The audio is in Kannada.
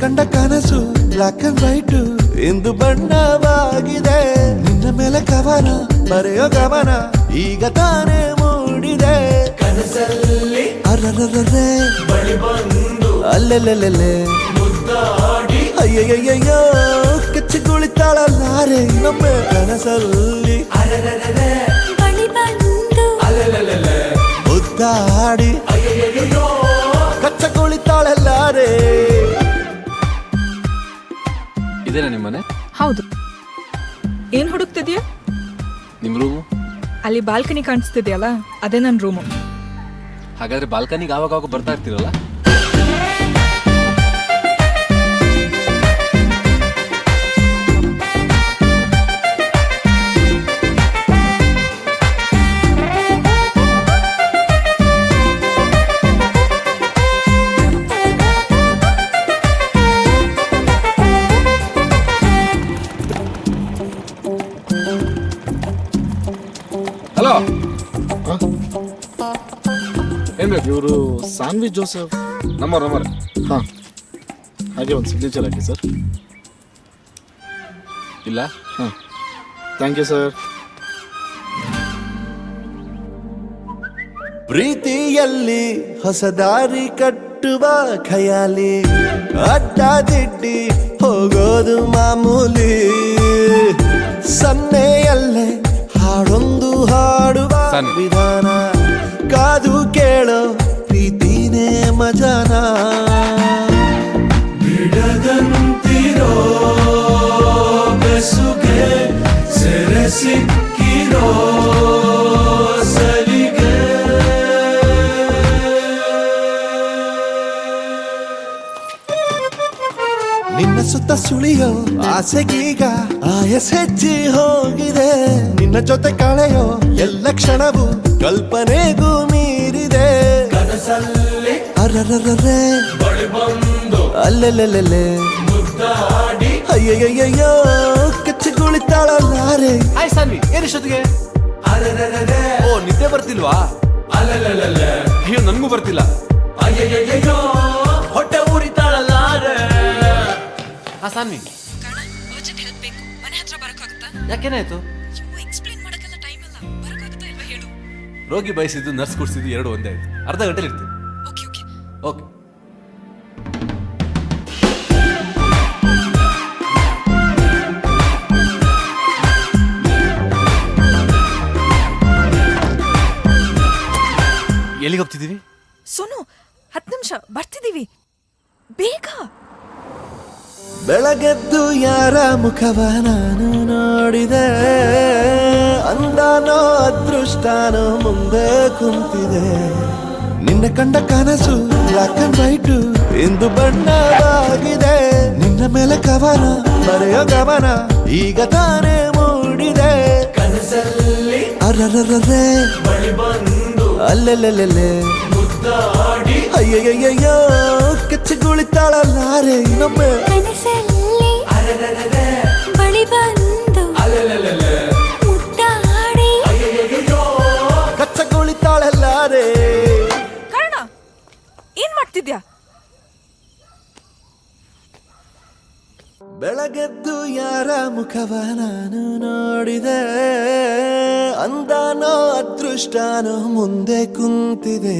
ಕಂಡ ಕನಸು ಬ್ಲಾಕ್ ಅಂಡ್ ವೈಟ್ ಇಂದು ಬಣ್ಣವಾಗಿದೆ. ನಿನ್ನ ಮೇಲೆ ಕವನ ಬರೆಯೋ ಗಮನ ಈಗ ತಾನೇ ಮೂಡಿದೆ. ಕನಸಲ್ಲಿ ಅರರರರೆ ಬಳಿ ಬಂದು ಅಲ್ಲೆಲ್ಲೆಲ್ಲೆ ಮುದ್ದಾಡಿ ಅಯ್ಯಯ್ಯಯ್ಯೋ ಕಚ್ಚಿಗುಳಿತಾಳಲ್ಲಾರೆ ಇನ್ನೊಮ್ಮೆ ಕನಸಲ್ಲಿ ಅರರರರೆ ಬಳಿ ಬಂದು ಅಲ್ಲೆಲ್ಲೆಲ್ಲೆ ಮುದ್ದಾಡಿ ಅಯ್ಯಯ್ಯಯ್ಯೋ ಕಚ್ಚಗುಳಿತಾಳಲ್ಲಾರೆ. ಇದೇನಾ ನಿಮ್ಮನೆ? ಹೌದು. ಏನ್ ಹುಡುಕ್ತಿದ್ಯಾ? ನಿಮ್ ರೂಮು? ಅಲ್ಲಿ ಬಾಲ್ಕನಿ ಕಾಣಿಸ್ತಿದ್ಯಲ್ಲ, ಅದೇ ನನ್ನ ರೂಮು. ಹಾಗಾದ್ರೆ ಬಾಲ್ಕನಿಗೆ ಆವಾಗ ಬರ್ತಾ ಇರ್ತೀರಲ್ಲ? ಹಲೋ, ಏನ್ ಬೇಕು? ಇವರು ಸಾನ್ವಿ ಜೋಸೆಫ್. ನಂಬರ್ ಹಾಂ, ಹಾಗೆ ಒಂದು ಸಿಗ್ನೇಚರ್ ಹಾಕಿ ಸರ್. ಇಲ್ಲ. ಹಾಂ, ಥ್ಯಾಂಕ್ ಯು ಸರ್. ಪ್ರೀತಿಯಲ್ಲಿ ಹೊಸ ದಾರಿ ಕಟ್ಟುವ ಖಯಾಲಿ, ಅಡ್ಡ ದಿಡ್ಡಿ ಹೋಗೋದು ಮಾಮೂಲಿ. ಸನ್ನೆಯಲ್ಲೇ ಹಾಡೊಂದು ಹಾಡುವ ವಿಧಾನ, ಕಾದು ಕೇಳೋ ಪ್ರೀತಿನೇ ಮಜಾನ. ಬಿಡದಂತಿರೋ ಬೆಸುಗೆ ಸೆರೆ ಸಿಕ್ಕಿರೋ ಸಲಿಗೆ. ನಿನ್ನ ಸುತ್ತ ಸುಳಿಯೋ ಆಸೆಗೀಗ ಆಯಸ್ ಹೆಚ್ಚಿ ಹೋಗಿದೆ. ನಿನ್ನ ಜೊತೆ ಕಳೆಯೋ ಎಲ್ಲ ಕ್ಷಣವು ಕಲ್ಪನೆಗೂ ಮೀರಿದೆ. ಕನಸಲ್ಲಿ ಅರರರರೆ ಬಳಿ ಬಂದು ಅಲ್ಲೆಲ್ಲೆಲ್ಲೆ ಮುದ್ದಾಡಿ ಅಯ್ಯಯ್ಯಯ್ಯೋ ಕಚ್ಚಿಗುಳಿತಾಳಲ್ಲಾರೆ. ಹಾಯ್ ಸಾನ್ವಿ, ಏನಿಷ್ಟೊತ್ತಿಗೆ? ಅರರರರೆ ಓ, ನಿದ್ದೆ ಬರ್ತಿಲ್ವಾ? ಅಲ್ಲೆಲ್ಲೆಲ್ಲೆ ಅಯ್ಯೋ, ನನ್ಗೂ ಬರ್ತಿಲ್ಲ. ಅಯ್ಯಯ್ಯಯ್ಯೋ ಹೊಟ್ಟೆ ಉರಿತಾಳಲ್ಲಾರೆ. ಹಾ ಸಾನ್ವಿ, ಯಾಕೇನಾಯ್ತು? ರೋಗಿ ಬಯಸಿದ್ದು ನರ್ಸ್ ಕೊಡ್ಸಿದ್ದು ಎರಡು ಒಂದೇ ಆಯ್ತು. ಅರ್ಧ ಗಂಟೆಲಿ ಇರ್ತೀನಿ. ಓಕೆ. ಎಲ್ಲಿಗೆ ಹೋಗ್ತಿದ್ದೀವಿ? ಸೋನು, 10 ನಿಮಿಷ ಬರ್ತಿದೀವಿ, ಬೇಗ. ಬೆಳಗೆದ್ದು ಯಾರ ಮುಖವ ನಾನು ನೋಡಿದೆ, ಅಂದಾನೋ ಅದೃಷ್ಟನೋ ಮುಂದೆ ಕುಂತಿದೆ. ನಿನ್ನ ಕಂಡ ಕನಸು ಬ್ಲಾಕ್ ಅಂಡ್ ವೈಟ್ ಇಂದು ಬಣ್ಣವಾಗಿದೆ. ನಿನ್ನ ಮೇಲೆ ಕವನ ಬರೆಯೋ ಗಮನ ಈಗ ತಾನೇ ಮೂಡಿದೆ. ಕನಸಲ್ಲಿ ಅರರರರೆ ಬಳಿ ಬಂದು ಅಲ್ಲೆಲ್ಲೆಲ್ಲೆ ಮುದ್ದಾಡಿ ಅಯ್ಯಯ್ಯಯ್ಯೋ ಕಚ್ಚಿಗುಳಿತಾಳಲ್ಲಾರೆ ಇನ್ನೊಮ್ಮೆ ಕನಸಲ್ಲಿ ಬಳಿ ಬಂದು ಮುದ್ದಾಡಿ ಕಚ್ಚಗುಳಿತಾಳಲ್ಲಾರೆ. ಕಾರಣ ಏನ್ ಮಾಡ್ತಿದ್ಯಾ? ಬೆಳಗೆದ್ದು ಯಾರ ಮುಖವ ನಾನು ನೋಡಿದೆ, ಅಂದಾನೋ ಅದೃಷ್ಟನೋ ಮುಂದೆ ಕುಂತಿದೆ.